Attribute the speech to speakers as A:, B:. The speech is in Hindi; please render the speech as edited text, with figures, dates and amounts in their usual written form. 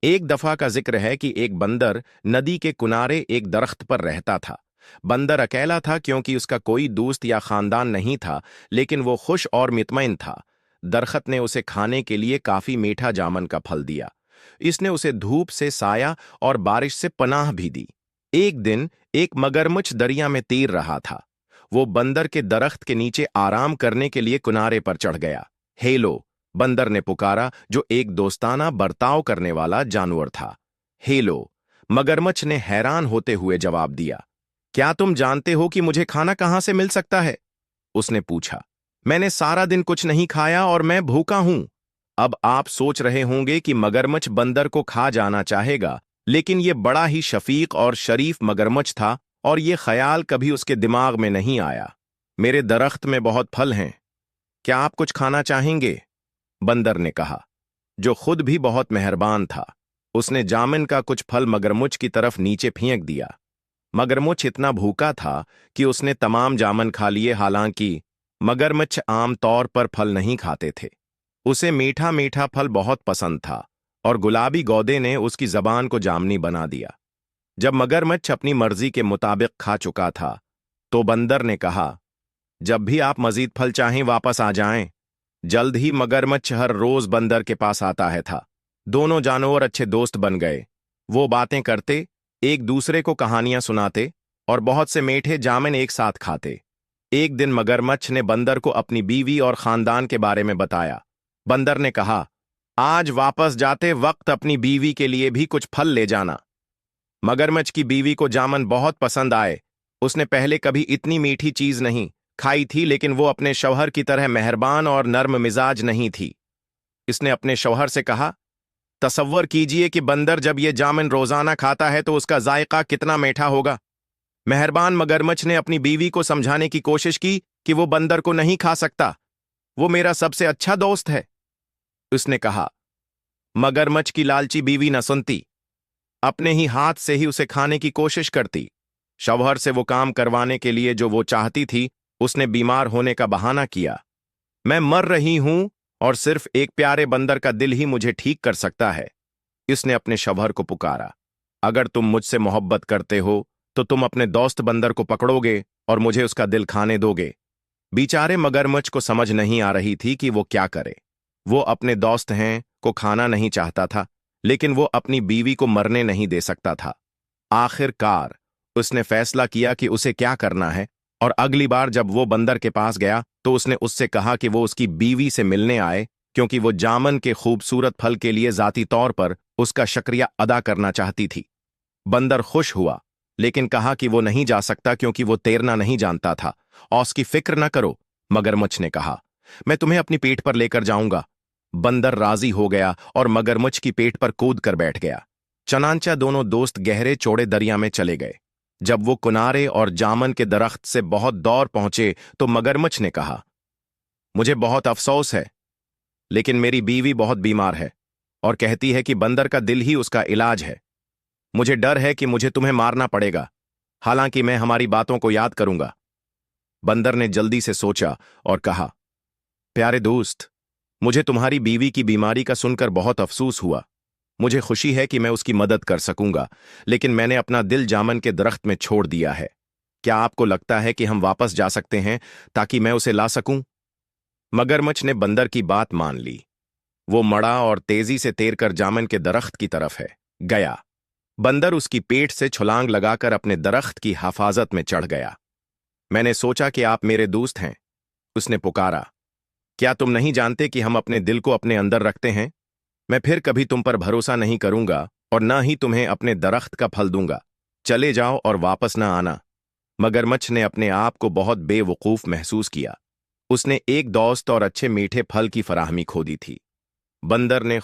A: एक दफा का जिक्र है कि एक बंदर नदी के किनारे एक दरख्त पर रहता था। बंदर अकेला था क्योंकि उसका कोई दोस्त या खानदान नहीं था, लेकिन वो खुश और मुतमईन था। दरख्त ने उसे खाने के लिए काफी मीठा जामन का फल दिया। इसने उसे धूप से साया और बारिश से पनाह भी दी। एक दिन एक मगरमच्छ दरिया में तैर रहा था। वो बंदर के दरख्त के नीचे आराम करने के लिए किनारे पर चढ़ गया। हेलो, बंदर ने पुकारा, जो एक दोस्ताना बर्ताव करने वाला जानवर था। हेलो, मगरमच्छ ने हैरान होते हुए जवाब दिया। क्या तुम जानते हो कि मुझे खाना कहां से मिल सकता है? उसने पूछा। मैंने सारा दिन कुछ नहीं खाया और मैं भूखा हूं। अब आप सोच रहे होंगे कि मगरमच्छ बंदर को खा जाना चाहेगा, लेकिन यह बड़ा ही शफीक और शरीफ मगरमच्छ था और यह ख्याल कभी उसके दिमाग में नहीं आया। मेरे दरख्त में बहुत फल हैं, क्या आप कुछ खाना चाहेंगे? बंदर ने कहा, जो खुद भी बहुत मेहरबान था। उसने जामिन का कुछ फल मगरमुच्छ की तरफ नीचे फेंक दिया। मगरमुच्छ इतना भूखा था कि उसने तमाम जामन खा लिए। हालांकि मगरमच्छ आम तौर पर फल नहीं खाते थे। उसे मीठा मीठा फल बहुत पसंद था और गुलाबी गौदे ने उसकी जबान को जामनी बना दिया। जब मगरमच्छ अपनी मर्जी के मुताबिक खा चुका था, तो बंदर ने कहा, जब भी आप मजीद फल चाहें वापस आ जाएं। जल्द ही मगरमच्छ हर रोज बंदर के पास आता है था। दोनों जानवर अच्छे दोस्त बन गए। वो बातें करते, एक दूसरे को कहानियां सुनाते और बहुत से मीठे जामुन एक साथ खाते। एक दिन मगरमच्छ ने बंदर को अपनी बीवी और खानदान के बारे में बताया। बंदर ने कहा, आज वापस जाते वक्त अपनी बीवी के लिए भी कुछ फल ले जाना। मगरमच्छ की बीवी को जामुन बहुत पसंद आए। उसने पहले कभी इतनी मीठी चीज नहीं खाई थी, लेकिन वो अपने शौहर की तरह मेहरबान और नर्म मिजाज नहीं थी। इसने अपने शौहर से कहा, तसव्वुर कीजिए कि बंदर जब ये जामुन रोजाना खाता है तो उसका जायका कितना मीठा होगा। मेहरबान मगरमच्छ ने अपनी बीवी को समझाने की कोशिश की कि वो बंदर को नहीं खा सकता, वो मेरा सबसे अच्छा दोस्त है। उसने कहा। मगरमच्छ की लालची बीवी न सुनती, अपने ही हाथ से ही उसे खाने की कोशिश करती। शौहर से वो काम करवाने के लिए जो वो चाहती थी, उसने बीमार होने का बहाना किया। मैं मर रही हूं और सिर्फ एक प्यारे बंदर का दिल ही मुझे ठीक कर सकता है। इसने अपने शौहर को पुकारा, अगर तुम मुझसे मोहब्बत करते हो तो तुम अपने दोस्त बंदर को पकड़ोगे और मुझे उसका दिल खाने दोगे। बेचारे मगरमच्छ को समझ नहीं आ रही थी कि वो क्या करे। वो अपने दोस्त हैं को खाना नहीं चाहता था, लेकिन वो अपनी बीवी को मरने नहीं दे सकता था। आखिरकार उसने फैसला किया कि उसे क्या करना है, और अगली बार जब वो बंदर के पास गया तो उसने उससे कहा कि वो उसकी बीवी से मिलने आए, क्योंकि वो जामन के खूबसूरत फल के लिए जाती तौर पर उसका शुक्रिया अदा करना चाहती थी। बंदर खुश हुआ, लेकिन कहा कि वो नहीं जा सकता क्योंकि वो तैरना नहीं जानता था। और उसकी फिक्र न करो, मगरमच्छ ने कहा, मैं तुम्हें अपनी पेट पर लेकर जाऊंगा। बंदर राजी हो गया और मगरमच्छ की पेट पर कूद कर बैठ गया। चनांचा दोनों दोस्त गहरे चौड़े दरिया में चले गए। जब वो किनारे और जामन के दरख्त से बहुत दूर पहुंचे तो मगरमच्छ ने कहा, मुझे बहुत अफसोस है, लेकिन मेरी बीवी बहुत बीमार है और कहती है कि बंदर का दिल ही उसका इलाज है। मुझे डर है कि मुझे तुम्हें मारना पड़ेगा, हालांकि मैं हमारी बातों को याद करूंगा। बंदर ने जल्दी से सोचा और कहा, प्यारे दोस्त, मुझे तुम्हारी बीवी की बीमारी का सुनकर बहुत अफसोस हुआ। मुझे खुशी है कि मैं उसकी मदद कर सकूंगा, लेकिन मैंने अपना दिल जामन के दरख्त में छोड़ दिया है। क्या आपको लगता है कि हम वापस जा सकते हैं ताकि मैं उसे ला सकूं? मगरमच्छ ने बंदर की बात मान ली। वो मड़ा और तेजी से तैरकर जामन के दरख्त की तरफ गया। बंदर उसकी पेट से छलांग लगाकर अपने दरख्त की हिफाजत में चढ़ गया। मैंने सोचा कि आप मेरे दोस्त हैं, उसने पुकारा। क्या तुम नहीं जानते कि हम अपने दिल को अपने अंदर रखते हैं? मैं फिर कभी तुम पर भरोसा नहीं करूंगा और न ही तुम्हें अपने दरख्त का फल दूंगा। चले जाओ और वापस न आना। मगरमच्छ ने अपने आप को बहुत बेवकूफ महसूस किया। उसने एक दोस्त और अच्छे मीठे फल की फराहमी खो दी थी। बंदर ने